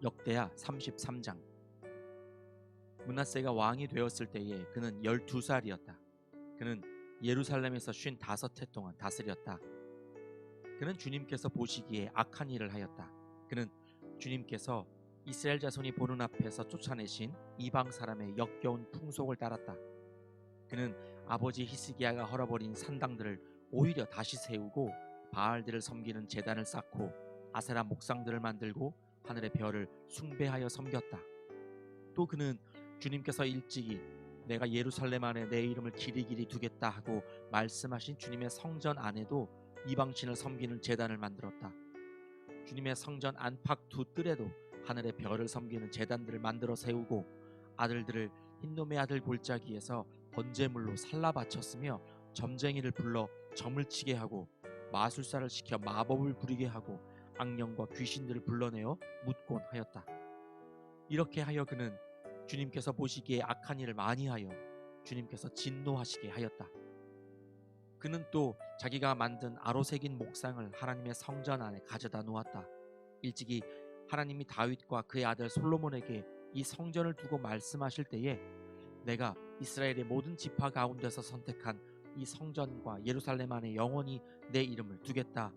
역대하 33장. 므낫세가 왕이 되었을 때에 그는 12살이었다. 그는 예루살렘에서 55해 동안 다스렸다. 그는 주님께서 보시기에 악한 일을 하였다. 그는 주님께서 이스라엘 자손이 보는 앞에서 쫓아내신 이방 사람의 역겨운 풍속을 따랐다. 그는 아버지 히스기야가 헐어버린 산당들을 오히려 다시 세우고 바알들을 섬기는 제단을 쌓고 아세라 목상들을 만들고 하늘의 별을 숭배하여 섬겼다. 또 그는 주님께서 일찍이 내가 예루살렘 안에 내 이름을 길이길이 두겠다 하고 말씀하신 주님의 성전 안에도 이방신을 섬기는 제단을 만들었다. 주님의 성전 안팎 두 뜰에도 하늘의 별을 섬기는 제단들을 만들어 세우고 아들들을 흰놈의 아들 골짜기에서 번제물로 살라 바쳤으며 점쟁이를 불러 점을 치게 하고 마술사를 시켜 마법을 부리게 하고 악령과 귀신들을 불러내어 묻곤 하였다. 이렇게 하여 그는 주님께서 보시기에 악한 일을 많이 하여 주님께서 진노하시게 하였다. 그는 또 자기가 만든 아로 새긴 목상을 하나님의 성전 안에 가져다 놓았다. 일찍이 하나님이 다윗과 그의 아들 솔로몬에게 이 성전을 두고 말씀하실 때에 내가 이스라엘의 모든 지파 가운데서 선택한 이 성전과 예루살렘 안에 영원히 내 이름을 두겠다.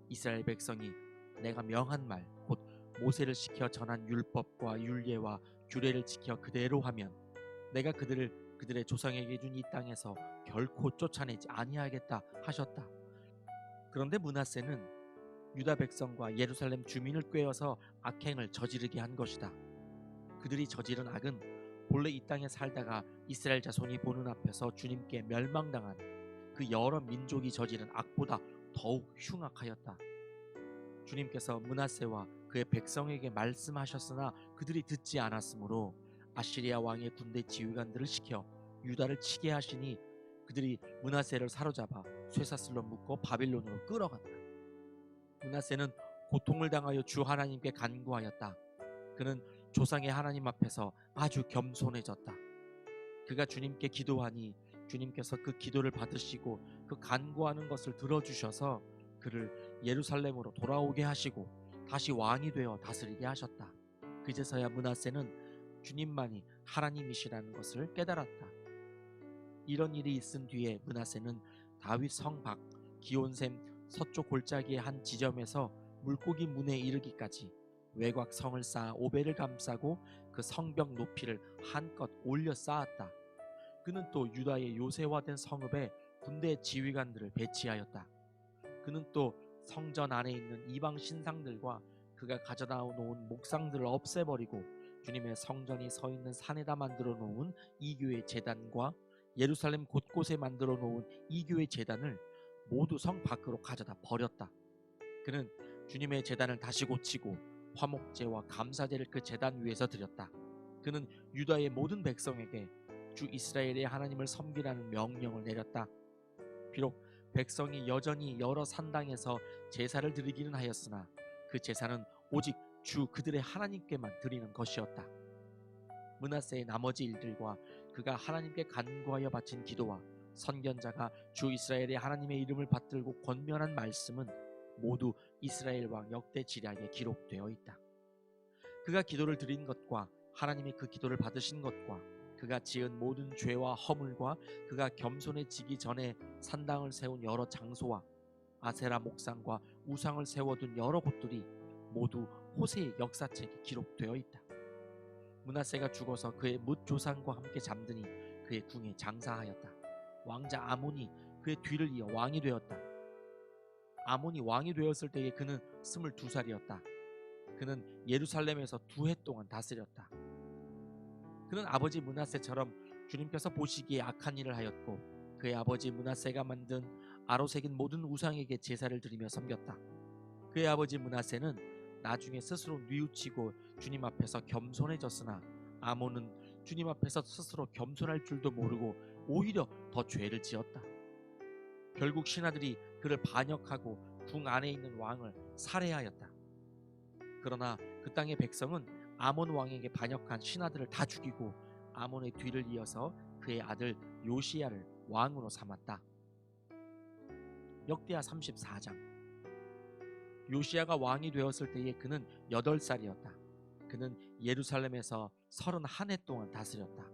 이스라엘 백성이 내가 명한 말 곧 모세를 시켜 전한 율법과 율례와 규례를 지켜 그대로 하면 내가 그들의 조상에게 준 이 땅에서 결코 쫓아내지 아니하겠다 하셨다. 그런데 므낫세는 유다 백성과 예루살렘 주민을 꾀어서 악행을 저지르게 한 것이다. 그들이 저지른 악은 본래 이 땅에 살다가 이스라엘 자손이 보는 앞에서 주님께 멸망당한 그 여러 민족이 저지른 악보다 더욱 흉악하였다. 주님께서 므낫세와 그의 백성에게 말씀하셨으나 그들이 듣지 않았으므로 아시리아 왕의 군대 지휘관들을 시켜 유다를 치게 하시니 그들이 므낫세를 사로잡아 쇠사슬로 묶어 바빌론으로 끌어갔다. 므낫세는 고통을 당하여 주 하나님께 간구하였다. 그는 조상의 하나님 앞에서 아주 겸손해졌다. 그가 주님께 기도하니 주님께서 그 기도를 받으시고 그 간구하는 것을 들어주셔서 그를 예루살렘으로 돌아오게 하시고 다시 왕이 되어 다스리게 하셨다. 그제서야 므낫세는 주님만이 하나님이시라는 것을 깨달았다. 이런 일이 있은 뒤에 므낫세는 다윗 성 밖 기온샘 서쪽 골짜기의 한 지점에서 물고기 문에 이르기까지 외곽 성을 쌓아 오배를 감싸고 그 성벽 높이를 한껏 올려 쌓았다. 그는 또 유다의 요새화된 성읍에 군대 지휘관들을 배치하였다. 그는 또 성전 안에 있는 이방 신상들과 그가 가져다 놓은 목상들을 없애버리고 주님의 성전이 서 있는 산에다 만들어 놓은 이교의 제단과 예루살렘 곳곳에 만들어 놓은 이교의 제단을 모두 성 밖으로 가져다 버렸다. 그는 주님의 제단을 다시 고치고 화목제와 감사제를 그 제단 위에서 드렸다. 그는 유다의 모든 백성에게 주 이스라엘의 하나님을 섬기라는 명령을 내렸다. 비록 백성이 여전히 여러 산당에서 제사를 드리기는 하였으나 그 제사는 오직 주 그들의 하나님께만 드리는 것이었다. 므낫세의 나머지 일들과 그가 하나님께 간구하여 바친 기도와 선견자가 주 이스라엘의 하나님의 이름을 받들고 권면한 말씀은 모두 이스라엘 왕 역대 지략에 기록되어 있다. 그가 기도를 드린 것과 하나님이 그 기도를 받으신 것과 그가 지은 모든 죄와 허물과 그가 겸손해지기 전에 산당을 세운 여러 장소와 아세라 목상과 우상을 세워둔 여러 곳들이 모두 호세의 역사책에 기록되어 있다. 므낫세가 죽어서 그의 뭇 조상과 함께 잠드니 그의 궁에 장사하였다. 왕자 아몬이 그의 뒤를 이어 왕이 되었다. 아몬이 왕이 되었을 때에 그는 22살이었다. 그는 예루살렘에서 2해 동안 다스렸다. 그는 아버지 므낫세처럼 주님께서 보시기에 악한 일을 하였고 그의 아버지 므낫세가 만든 아로 새긴 모든 우상에게 제사를 드리며 섬겼다. 그의 아버지 므낫세는 나중에 스스로 뉘우치고 주님 앞에서 겸손해졌으나 아몬은 주님 앞에서 스스로 겸손할 줄도 모르고 오히려 더 죄를 지었다. 결국 신하들이 그를 반역하고 궁 안에 있는 왕을 살해하였다. 그러나 그 땅의 백성은 아몬 왕에게 반역한 신하들을 다 죽이고 아몬의 뒤를 이어서 그의 아들 요시야를 왕으로 삼았다. 역대하 34장. 요시야가 왕이 되었을 때에 그는 8살이었다. 그는 예루살렘에서 31해 동안 다스렸다.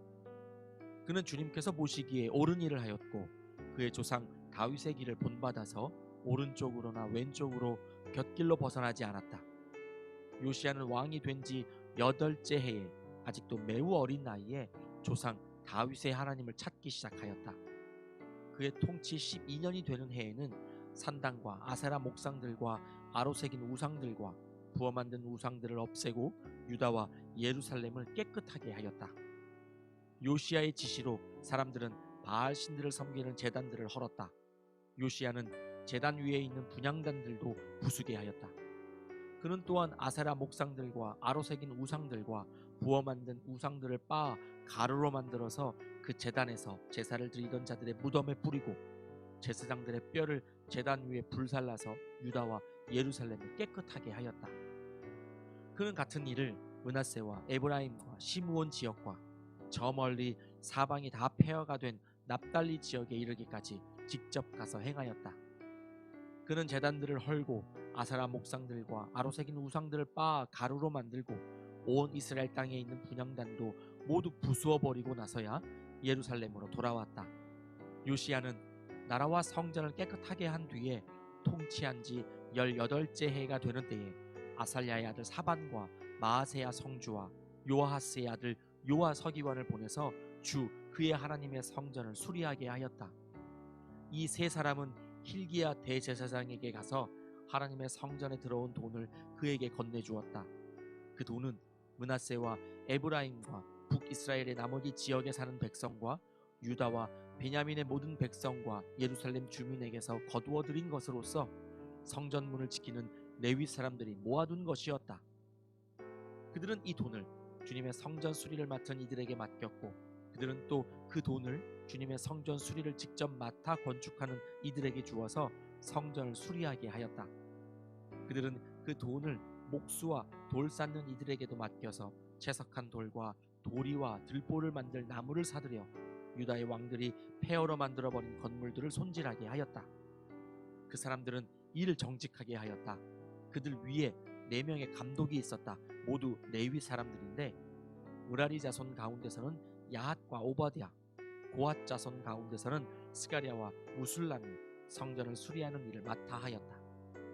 그는 주님께서 보시기에 옳은 일을 하였고 그의 조상 다윗의 길을 본받아서 오른쪽으로나 왼쪽으로 곁길로 벗어나지 않았다. 요시야는 왕이 된 지 8째 해에 아직도 매우 어린 나이에 조상 다윗의 하나님을 찾기 시작하였다. 그의 통치 12년이 되는 해에는 산당과 아세라 목상들과 아로새긴 우상들과 부어 만든 우상들을 없애고 유다와 예루살렘을 깨끗하게 하였다. 요시야의 지시로 사람들은 바알 신들을 섬기는 제단들을 헐었다. 요시야는 제단 위에 있는 분향단들도 부수게 하였다. 그는 또한 아세라 목상들과 아로새긴 우상들과 부어 만든 우상들을 빻아 가루로 만들어서 그 제단에서 제사를 드리던 자들의 무덤에 뿌리고 제사장들의 뼈를 제단 위에 불살라서 유다와 예루살렘을 깨끗하게 하였다. 그는 같은 일을 므낫세와 에브라임과 시므온 지역과 저 멀리 사방이 다 폐허가 된 납달리 지역에 이르기까지 직접 가서 행하였다. 그는 제단들을 헐고 아세라 목상들과 아로새긴 우상들을 빻아 가루로 만들고 온 이스라엘 땅에 있는 분향단도 모두 부수어 버리고 나서야 예루살렘으로 돌아왔다. 요시야는 나라와 성전을 깨끗하게 한 뒤에 통치한 지 18째 해가 되는 때에 아살랴의 아들 사반과 마아세야 성주와 요아하스의 아들 요아 서기관을 보내서 주 그의 하나님의 성전을 수리하게 하였다. 이 세 사람은 hil기야 대제사장에게 가서 하나님의 성전에 들어온 돈을 그에게 건네주었다. 그 돈은 므낫세와 에브라임과 북이스라엘의 나머지 지역에 사는 백성과 유다와 베냐민의 모든 백성과 예루살렘 주민에게서 거두어 들인 것으로서 성전문을 지키는 레위 사람들이 모아둔 것이었다. 그들은 이 돈을 주님의 성전 수리를 맡은 이들에게 맡겼고 그들은 또 그 돈을 주님의 성전 수리를 직접 맡아 건축하는 이들에게 주어서 성전을 수리하게 하였다. 그들은 그 돈을 목수와 돌 쌓는 이들에게도 맡겨서 채석한 돌과 도리와 들보를 만들 나무를 사들여 유다의 왕들이 폐허로 만들어버린 건물들을 손질하게 하였다. 그 사람들은 일을 정직하게 하였다. 그들 위에 4명의 감독이 있었다. 모두 레위 사람들인데 무라리 자손 가운데서는 야핫과 오바댜, 고핫 자손 가운데서는 스가랴와 무술람이 성전을 수리하는 일을 맡아 하였다.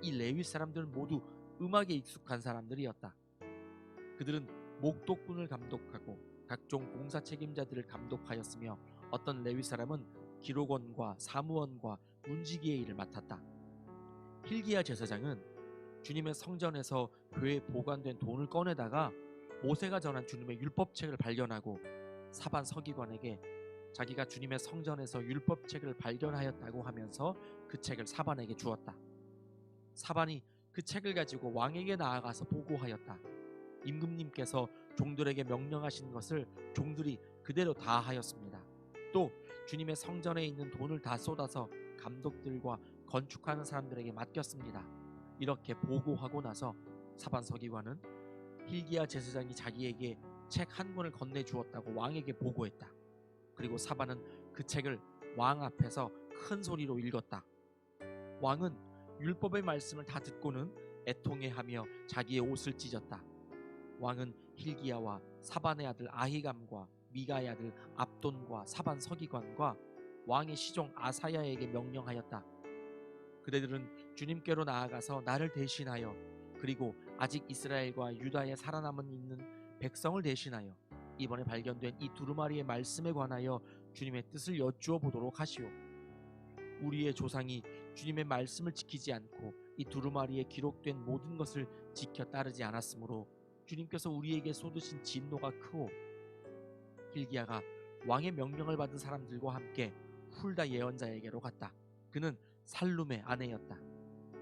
이 레위 사람들은 모두 음악에 익숙한 사람들이었다. 그들은 목독분을 감독하고 각종 공사 책임자들을 감독하였으며 어떤 레위 사람은 기록원과 사무원과 문지기의 일을 맡았다. hil기야 제사장은 주님의 성전에서 교회에 보관된 돈을 꺼내다가 모세가 전한 주님의 율법책을 발견하고 사반 서기관에게 자기가 주님의 성전에서 율법책을 발견하였다고 하면서 그 책을 사반에게 주었다. 사반이 그 책을 가지고 왕에게 나아가서 보고하였다. 임금님께서 종들에게 명령하신 것을 종들이 그대로 다 하였습니다. 또 주님의 성전에 있는 돈을 다 쏟아서 감독들과 건축하는 사람들에게 맡겼습니다. 이렇게 보고하고 나서 사반 서기관은 hil기야 제사장이 자기에게 책 한 권을 건네주었다고 왕에게 보고했다. 그리고 사반은 그 책을 왕 앞에서 큰 소리로 읽었다. 왕은 율법의 말씀을 다 듣고는 애통해하며 자기의 옷을 찢었다. 왕은 hil기야와 사반의 아들 아히감과 미가의 아들 압돈과 사반 서기관과 왕의 시종 아사야에게 명령하였다. 그대들은 주님께로 나아가서 나를 대신하여 그리고 아직 이스라엘과 유다에 살아남은 있는 백성을 대신하여 이번에 발견된 이 두루마리의 말씀에 관하여 주님의 뜻을 여쭈어 보도록 하시오. 우리의 조상이 주님의 말씀을 지키지 않고 이 두루마리에 기록된 모든 것을 지켜 따르지 않았으므로 주님께서 우리에게 쏟으신 진노가 크오. hil기야가 왕의 명령을 받은 사람들과 함께 훌다 예언자에게로 갔다. 그는 살룸의 아내였다.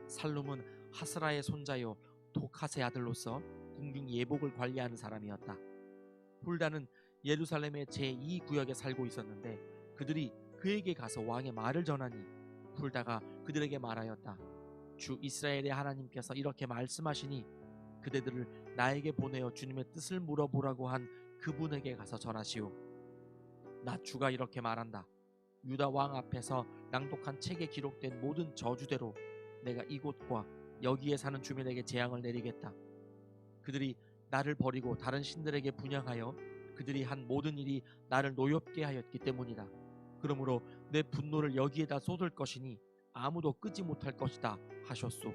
살룸은 하스라의 손자요 도캇의 아들로서 궁중 예복을 관리하는 사람이었다. 훌다는 예루살렘의 제2구역에 살고 있었는데 그들이 그에게 가서 왕의 말을 전하니 훌다가 그들에게 말하였다. 주 이스라엘의 하나님께서 이렇게 말씀하시니 그대들을 나에게 보내어 주님의 뜻을 물어보라고 한 그분에게 가서 전하시오. 나 주가 이렇게 말한다. 유다 왕 앞에서 낭독한 책에 기록된 모든 저주대로 내가 이곳과 여기에 사는 주민에게 재앙을 내리겠다. 그들이 나를 버리고 다른 신들에게 분향하여 그들이 한 모든 일이 나를 노엽게 하였기 때문이다. 그러므로 내 분노를 여기에다 쏟을 것이니 아무도 끄지 못할 것이다 하셨소.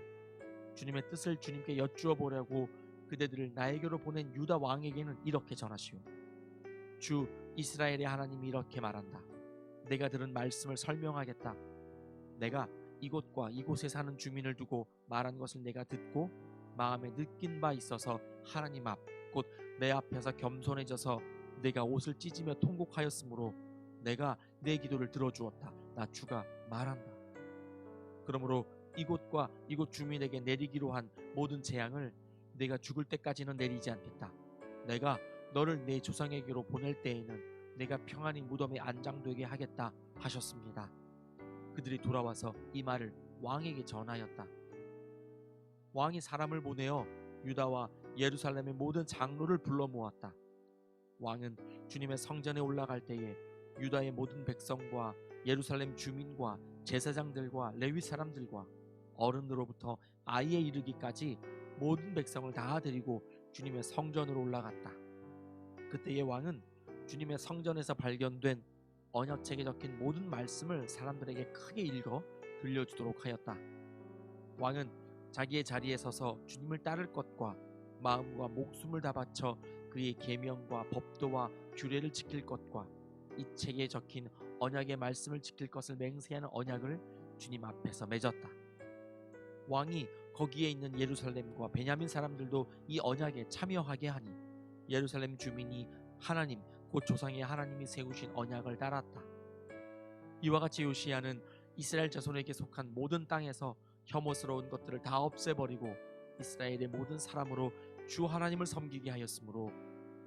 주님의 뜻을 주님께 여쭈어 보려고 그대들을 나에게로 보낸 유다 왕에게는 이렇게 전하시오. 주 이스라엘의 하나님이 이렇게 말한다. 내가 들은 말씀을 설명하겠다. 내가 이곳과 이곳에 사는 주민을 두고 말한 것을 내가 듣고 마음에 느낀 바 있어서 하나님 앞 곧 내 앞에서 겸손해져서 내가 옷을 찢으며 통곡하였으므로 내가 내 기도를 들어주었다. 나 주가 말한다. 그러므로 이곳과 이곳 주민에게 내리기로 한 모든 재앙을 내가 죽을 때까지는 내리지 않겠다. 내가 너를 내 조상에게로 보낼 때에는 내가 평안히 무덤에 안장되게 하겠다 하셨습니다. 그들이 돌아와서 이 말을 왕에게 전하였다. 왕이 사람을 보내어 유다와 예루살렘의 모든 장로를 불러 모았다. 왕은 주님의 성전에 올라갈 때에 유다의 모든 백성과 예루살렘 주민과 제사장들과 레위 사람들과 어른으로부터 아이에 이르기까지 모든 백성을 다 데리고 주님의 성전으로 올라갔다. 그때의 왕은 주님의 성전에서 발견된 언약책에 적힌 모든 말씀을 사람들에게 크게 읽어 들려주도록 하였다. 왕은 자기의 자리에 서서 주님을 따를 것과 마음과 목숨을 다 바쳐 그의 계명과 법도와 규례를 지킬 것과 이 책에 적힌 언약의 말씀을 지킬 것을 맹세하는 언약을 주님 앞에서 맺었다. 왕이 거기에 있는 예루살렘과 베냐민 사람들도 이 언약에 참여하게 하니 예루살렘 주민이 하나님 곧 조상의 하나님이 세우신 언약을 따랐다. 이와 같이 요시야는 이스라엘 자손에게 속한 모든 땅에서 혐오스러운 것들을 다 없애버리고 이스라엘의 모든 사람으로 주 하나님을 섬기게 하였으므로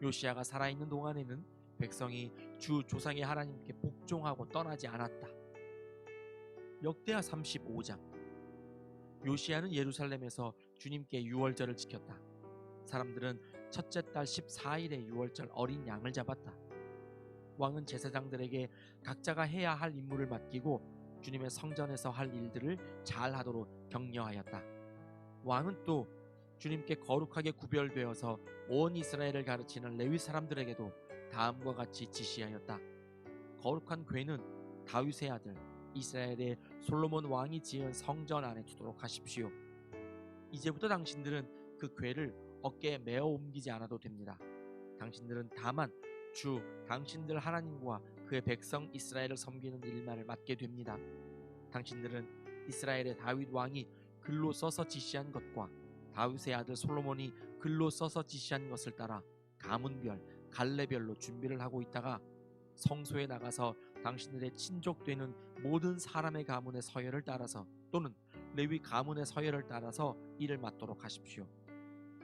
요시야가 살아있는 동안에는 백성이 주 조상의 하나님께 복종하고 떠나지 않았다. 역대하 35장. 요시야는 예루살렘에서 주님께 유월절을 지켰다. 사람들은 첫째 달 14일에 유월절 어린 양을 잡았다. 왕은 제사장들에게 각자가 해야 할 임무를 맡기고 주님의 성전에서 할 일들을 잘 하도록 격려하였다. 왕은 또 주님께 거룩하게 구별되어서 온 이스라엘을 가르치는 레위 사람들에게도 다음과 같이 지시하였다. 거룩한 궤는 다윗의 아들 이스라엘의 솔로몬 왕이 지은 성전 안에 두도록 하십시오. 이제부터 당신들은 그 궤를 어깨에 메어 옮기지 않아도 됩니다. 당신들은 다만 주 당신들 하나님과 그의 백성 이스라엘을 섬기는 일만을 맡게 됩니다. 당신들은 이스라엘의 다윗 왕이 글로 써서 지시한 것과 다윗의 아들 솔로몬이 글로 써서 지시한 것을 따라 가문별, 갈래별로 준비를 하고 있다가 성소에 나가서 당신들의 친족되는 모든 사람의 가문의 서열을 따라서 또는 레위 가문의 서열을 따라서 일을 맡도록 하십시오.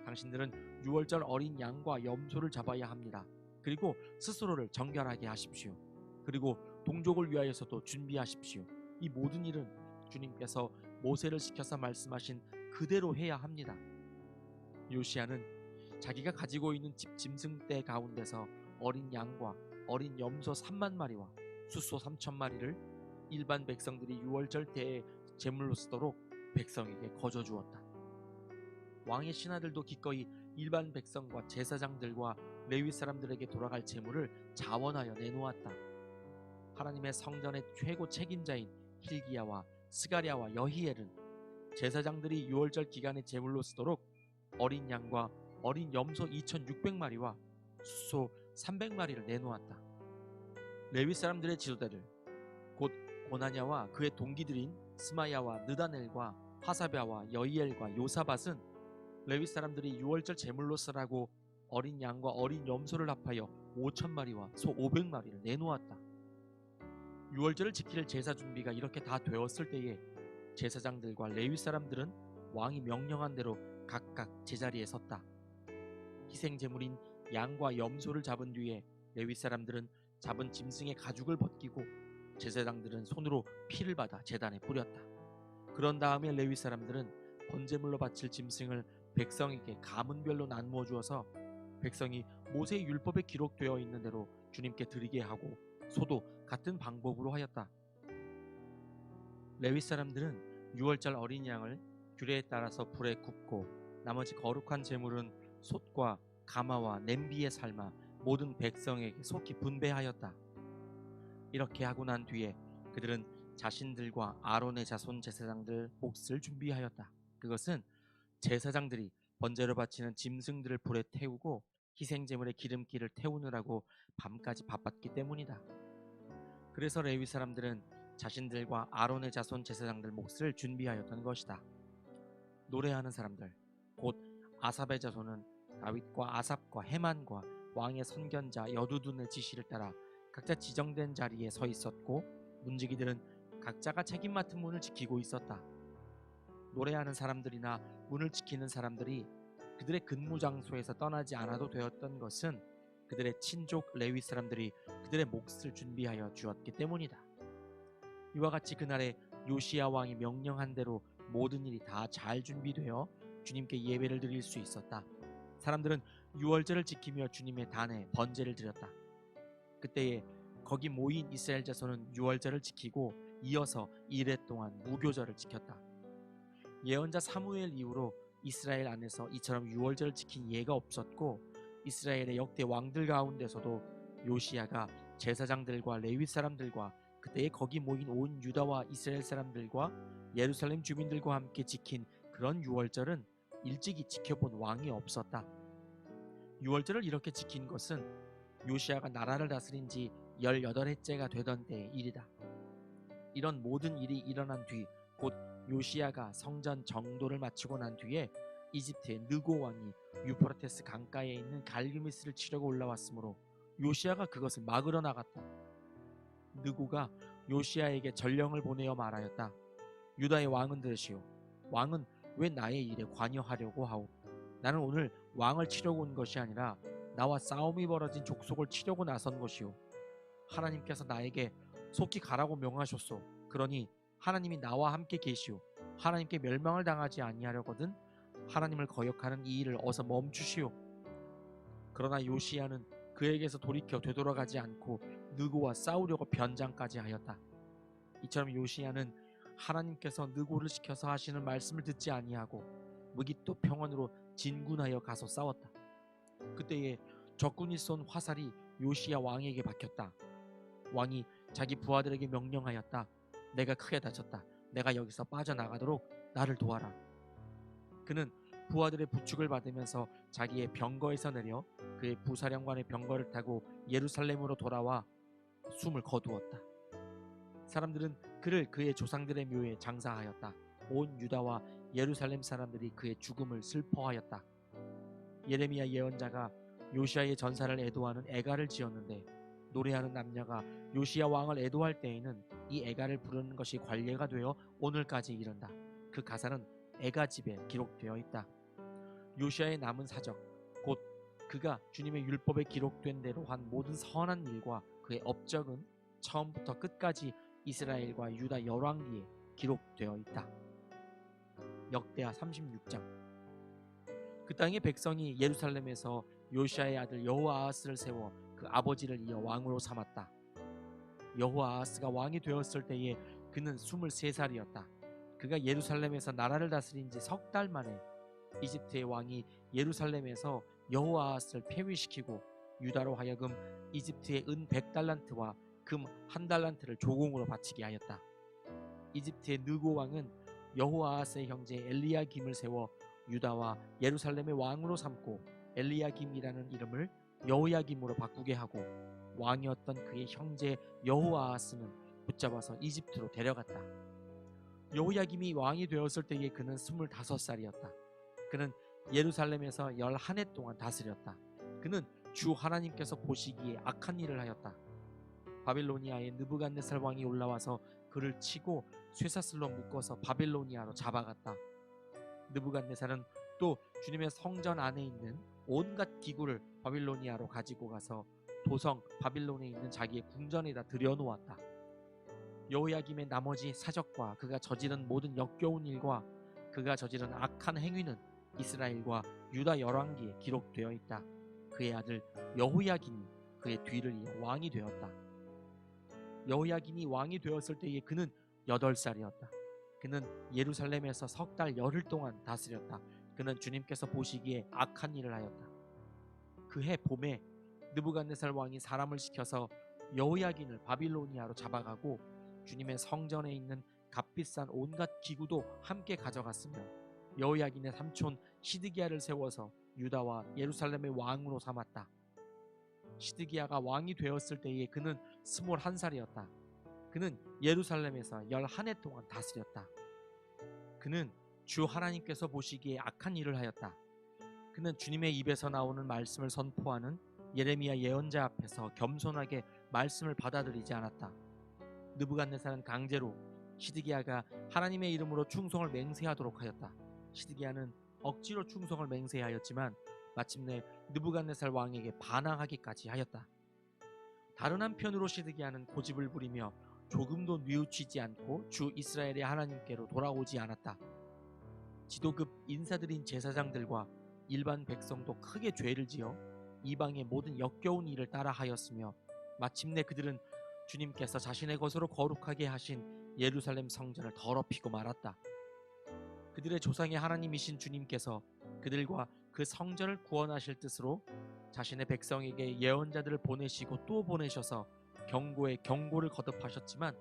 당신들은 유월절 어린 양과 염소를 잡아야 합니다. 그리고 스스로를 정결하게 하십시오. 그리고 동족을 위하여서도 준비하십시오. 이 모든 일은 주님께서 모세를 시켜서 말씀하신 그대로 해야 합니다. 요시야는 자기가 가지고 있는 짐승떼 가운데서 어린 양과 어린 염소 3만 마리와 숫소 3천 마리를 일반 백성들이 유월절 때에 제물로 쓰도록 백성에게 거저 주었다. 왕의 신하들도 기꺼이 일반 백성과 제사장들과 레위 사람들에게 돌아갈 제물을 자원하여 내놓았다. 하나님의 성전의 최고 책임자인 hil기야와 스가랴와 여히엘은 제사장들이 유월절 기간에 제물로 쓰도록 어린 양과 어린 염소 2,600마리와 숫소 300마리를 내놓았다. 레위 사람들의 지도자들 곧 고나냐와 그의 동기들인 스마야와 느다넬과 하사랴와 여히엘과 요사밧은 레위 사람들이 유월절 제물로 쓰라고 어린 양과 어린 염소를 합하여 5,000마리와 소 500마리를 내놓았다. 유월절을 지킬 제사 준비가 이렇게 다 되었을 때에 제사장들과 레위 사람들은 왕이 명령한 대로 각각 제자리에 섰다. 희생 제물인 양과 염소를 잡은 뒤에 레위 사람들은 잡은 짐승의 가죽을 벗기고 제사장들은 손으로 피를 받아 제단에 뿌렸다. 그런 다음에 레위 사람들은 번제물로 바칠 짐승을 백성에게 가문별로 나누어 주어서 백성이 모세의 율법에 기록되어 있는 대로 주님께 드리게 하고 소도 같은 방법으로 하였다. 레위 사람들은 유월절 어린 양을 규례에 따라서 불에 굽고 나머지 거룩한 제물은 솥과 가마와 냄비에 삶아 모든 백성에게 속히 분배하였다. 이렇게 하고 난 뒤에 그들은 자신들과 아론의 자손 제사장들 몫을 준비하였다. 그것은 제사장들이 번제로 바치는 짐승들을 불에 태우고 희생제물의 기름기를 태우느라고 밤까지 바빴기 때문이다. 그래서 레위 사람들은 자신들과 아론의 자손 제사장들 몫을 준비하였던 것이다. 노래하는 사람들, 곧 아삽의 자손은 다윗과 아삽과 헤만과 왕의 선견자 여두둔의 지시를 따라 각자 지정된 자리에 서 있었고, 문지기들은 각자가 책임 맡은 문을 지키고 있었다. 노래하는 사람들이나 문을 지키는 사람들이 그들의 근무 장소에서 떠나지 않아도 되었던 것은 그들의 친족 레위 사람들이 그들의 몫을 준비하여 주었기 때문이다. 이와 같이 그날에 요시야 왕이 명령한 대로 모든 일이 다 잘 준비되어 주님께 예배를 드릴 수 있었다. 사람들은 유월절을 지키며 주님의 단에 번제를 드렸다. 그때에 거기 모인 이스라엘 자손은 유월절을 지키고 이어서 이레 동안 무교절을 지켰다. 예언자 사무엘 이후로 이스라엘 안에서 이처럼 유월절을 지킨 예가 없었고, 이스라엘의 역대 왕들 가운데서도 요시야가 제사장들과 레위 사람들과 그때에 거기 모인 온 유다와 이스라엘 사람들과 예루살렘 주민들과 함께 지킨 그런 유월절은 일찍이 지켜본 왕이 없었다. 유월절을 이렇게 지킨 것은 요시야가 나라를 다스린 지 18해째가 되던 때의 일이다. 이런 모든 일이 일어난 뒤, 곧 요시야가 성전 정도를 마치고 난 뒤에 이집트의 느고 왕이 유프라테스 강가에 있는 갈그미스를 치려고 올라왔으므로 요시야가 그것을 막으러 나갔다. 느고가 요시야에게 전령을 보내어 말하였다. 유다의 왕은 들으시오. 왕은 왜 나의 일에 관여하려고 하오? 나는 오늘 왕을 치려고 온 것이 아니라 나와 싸움이 벌어진 족속을 치려고 나선 것이오. 하나님께서 나에게 속히 가라고 명하셨소. 그러니 하나님이 나와 함께 계시오. 하나님께 멸망을 당하지 아니하려거든 하나님을 거역하는 이 일을 어서 멈추시오. 그러나 요시야는 그에게서 돌이켜 되돌아가지 않고 느고와 싸우려고 변장까지 하였다. 이처럼 요시야는 하나님께서 느고를 시켜서 하시는 말씀을 듣지 아니하고 무기또 평원으로 진군하여 가서 싸웠다. 그때에 적군이 쏜 화살이 요시야 왕에게 박혔다. 왕이 자기 부하들에게 명령하였다. 내가 크게 다쳤다. 내가 여기서 빠져나가도록 나를 도와라. 그는 부하들의 부축을 받으면서 자기의 병거에서 내려 그의 부사령관의 병거를 타고 예루살렘으로 돌아와 숨을 거두었다. 사람들은 그를 그의 조상들의 묘에 장사하였다. 온 유다와 예루살렘 사람들이 그의 죽음을 슬퍼하였다. 예레미야 예언자가 요시야의 전사를 애도하는 애가를 지었는데, 노래하는 남녀가 요시야 왕을 애도할 때에는 이 애가를 부르는 것이 관례가 되어 오늘까지 이른다. 그 가사는 애가집에 기록되어 있다. 요시야의 남은 사적, 곧 그가 주님의 율법에 기록된 대로 한 모든 선한 일과 그의 업적은 처음부터 끝까지 이스라엘과 유다 열왕기에 기록되어 있다. 역대하 36장. 그 땅의 백성이 예루살렘에서 요시야의 아들 여호아하스를 세워 그 아버지를 이어 왕으로 삼았다. 여호아하스가 왕이 되었을 때에 그는 23살이었다. 그가 예루살렘에서 나라를 다스린 지 석 달 만에 이집트의 왕이 예루살렘에서 여호아하스를 폐위시키고 유다로 하여금 이집트의 은 100달란트와 금 1달란트를 조공으로 바치게 하였다. 이집트의 느고 왕은 여호아하스의 형제 엘리야김을 세워 유다와 예루살렘의 왕으로 삼고 엘리야김이라는 이름을 여호야김으로 바꾸게 하고, 왕이었던 그의 형제 여호아하스는 붙잡아서 이집트로 데려갔다. 여호야김이 왕이 되었을 때에 그는 25살이었다. 그는 예루살렘에서 11해 동안 다스렸다. 그는 주 하나님께서 보시기에 악한 일을 하였다. 바빌로니아의 느부갓네살 왕이 올라와서 그를 치고 쇠사슬로 묶어서 바빌로니아로 잡아갔다. 느부갓네살은 또 주님의 성전 안에 있는 온갖 기구를 바빌로니아로 가지고 가서 도성 바빌론에 있는 자기의 궁전에다 들여놓았다. 여호야김의 나머지 사적과 그가 저지른 모든 역겨운 일과 그가 저지른 악한 행위는 이스라엘과 유다 열왕기에 기록되어 있다. 그의 아들 여호야김이 그의 뒤를 이어 왕이 되었다. 여호야김이 왕이 되었을 때에 그는 8살이었다. 그는 예루살렘에서 석 달 열흘 동안 다스렸다. 그는 주님께서 보시기에 악한 일을 하였다. 그해 봄에 느부갓네살 왕이 사람을 시켜서 여호야긴을 바빌로니아로 잡아가고 주님의 성전에 있는 값비싼 온갖 기구도 함께 가져갔으며 여호야긴의 삼촌 시드기야를 세워서 유다와 예루살렘의 왕으로 삼았다. 시드기야가 왕이 되었을 때에 그는 21살이었다. 그는 예루살렘에서 11해 동안 다스렸다. 그는 주 하나님께서 보시기에 악한 일을 하였다. 그는 주님의 입에서 나오는 말씀을 선포하는 예레미야 예언자 앞에서 겸손하게 말씀을 받아들이지 않았다. 느부갓네살은 강제로 시드기야가 하나님의 이름으로 충성을 맹세하도록 하였다. 시드기야는 억지로 충성을 맹세하였지만 마침내 느부갓네살 왕에게 반항하기까지 하였다. 다른 한편으로 시드기야는 고집을 부리며 조금도 뉘우치지 않고 주 이스라엘의 하나님께로 돌아오지 않았다. 지도급 인사들인 제사장들과 일반 백성도 크게 죄를 지어 이방의 모든 역겨운 일을 따라하였으며 마침내 그들은 주님께서 자신의 것으로 거룩하게 하신 예루살렘 성전을 더럽히고 말았다. 그들의 조상의 하나님이신 주님께서 그들과 그 성전을 구원하실 뜻으로 자신의 백성에게 예언자들을 보내시고 또 보내셔서 경고에 경고를 거듭하셨지만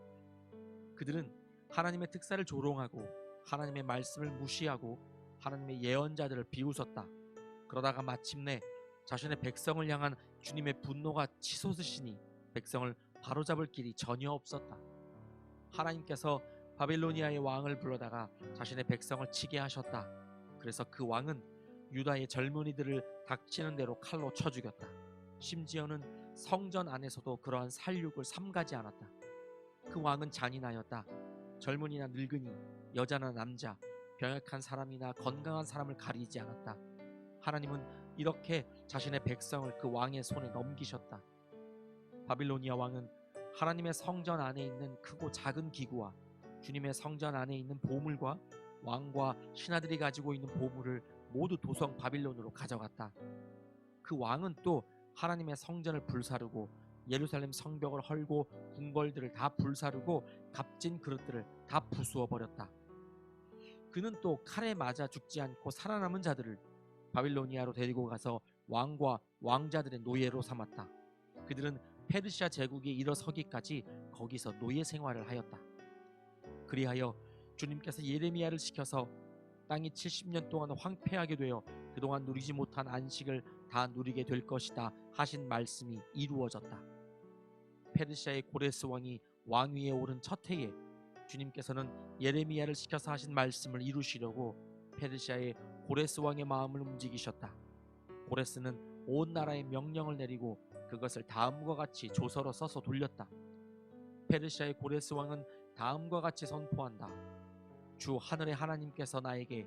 그들은 하나님의 특사를 조롱하고 하나님의 말씀을 무시하고 하나님의 예언자들을 비웃었다. 그러다가 마침내 자신의 백성을 향한 주님의 분노가 치솟으시니 백성을 바로잡을 길이 전혀 없었다. 하나님께서 바빌로니아의 왕을 불러다가 자신의 백성을 치게 하셨다. 그래서 그 왕은 유다의 젊은이들을 닥치는 대로 칼로 쳐 죽였다. 심지어는 성전 안에서도 그러한 살육을 삼가지 않았다. 그 왕은 잔인하였다. 젊은이나 늙은이, 여자나 남자, 병약한 사람이나 건강한 사람을 가리지 않았다. 하나님은 이렇게 자신의 백성을 그 왕의 손에 넘기셨다. 바빌로니아 왕은 하나님의 성전 안에 있는 크고 작은 기구와 주님의 성전 안에 있는 보물과 왕과 신하들이 가지고 있는 보물을 모두 도성 바빌론으로 가져갔다. 그 왕은 또 하나님의 성전을 불사르고 예루살렘 성벽을 헐고 궁궐들을 다 불사르고 값진 그릇들을 다 부수어 버렸다. 그는 또 칼에 맞아 죽지 않고 살아남은 자들을 바빌로니아로 데리고 가서 왕과 왕자들의 노예로 삼았다. 그들은 페르시아 제국이 일어서기까지 거기서 노예 생활을 하였다. 그리하여 주님께서 예레미야를 시켜서 땅이 70년 동안 황폐하게 되어 그동안 누리지 못한 안식을 다 누리게 될 것이다 하신 말씀이 이루어졌다. 페르시아의 고레스 왕이 왕위에 오른 첫 해에 주님께서는 예레미야를 시켜서 하신 말씀을 이루시려고 페르시아의 고레스 왕의 마음을 움직이셨다. 고레스는 온 나라에 명령을 내리고 그것을 다음과 같이 조서로 써서 돌렸다. 페르시아의 고레스 왕은 다음과 같이 선포한다. 주 하늘의 하나님께서 나에게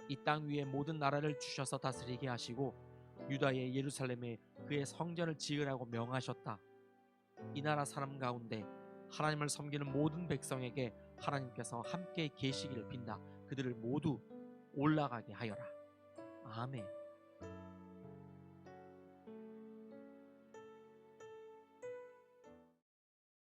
이 땅 위의 모든 나라를 주셔서 다스리게 하시고 유다의 예루살렘에 그의 성전을 지으라고 명하셨다. 이 나라 사람 가운데 하나님을 섬기는 모든 백성에게 하나님께서 함께 계시기를 빈다. 그들을 모두 올라가게 하여라. 아멘.